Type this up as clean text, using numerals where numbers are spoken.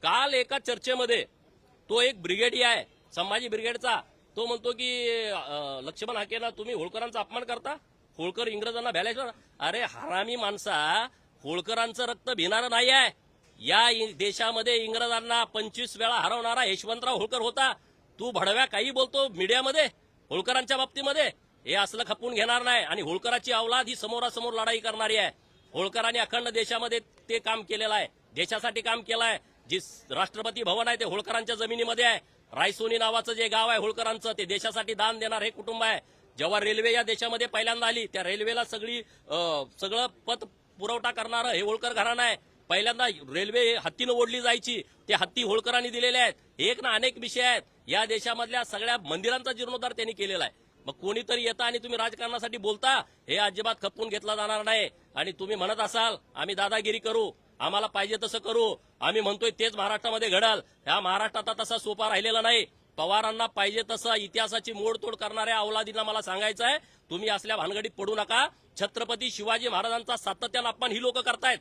काल एका चर्चेमध्ये तो एक ब्रिगेडी आहे संभाजी ब्रिगेडचा, तो म्हणतो की लक्ष्मण हाकेला तुम्ही होळकरांचा अपमान करता, होळकर इंग्रजांना भ्यालायचं. अरे हरामी माणसा, होळकरांचं रक्त भिणारं नाही आहे. या देशामध्ये इंग्रजांना 25 वेळा हरवणारा यशवंतराव होळकर होता. तू भडव्या काही बोलतो मीडियामध्ये होळकरांच्या बाबतीमध्ये. हे असलं खपून घेणार नाही. आणि होळकराची अवलाद ही समोरासमोर लढाई करणारी आहे. होळकरांनी अखंड देशामध्ये ते काम केलेलं आहे, देशासाठी काम केलं आहे. जी राष्ट्रपती भवन आहे ते होळकरांच्या जमिनीमध्ये आहे. रायसोनी नावाचं जे गाव आहे होळकरांचं, ते देशासाठी दान देणार हे कुटुंब आहे. जेव्हा रेल्वे या देशामध्ये पहिल्यांदा आली, त्या रेल्वेला सगळं पथ पुरवठा करणारं हे होळकर घराणं आहे. पहिल्यांदा रेल्वे हत्तीनं ओढली जायची, ते हत्ती होळकरांनी दिलेले आहेत. एक ना अनेक विषय आहेत. या देशामधल्या सगळ्या मंदिरांचा जीर्णोद्धार त्यांनी केलेला आहे. मग कोणीतरी येतं आणि तुम्ही राजकारणासाठी बोलता, हे अजिबात खपवून घेतला जाणार नाही. आणि तुम्ही म्हणत असाल आम्ही दादागिरी करू, आम्हाला पाहिजे तसं करू, आम्ही म्हणतोय तेच महाराष्ट्रामध्ये घडल. ह्या महाराष्ट्रात तसा सोपा राहिलेला नाही. पवारांना पाहिजे तसं इतिहासाची मोडतोड करणाऱ्या अवलादींना मला सांगायचं आहे, तुम्ही असल्या भानगडीत पडू नका. छत्रपती शिवाजी महाराजांचा सातत्यानं अपमान ही लोक करतायत.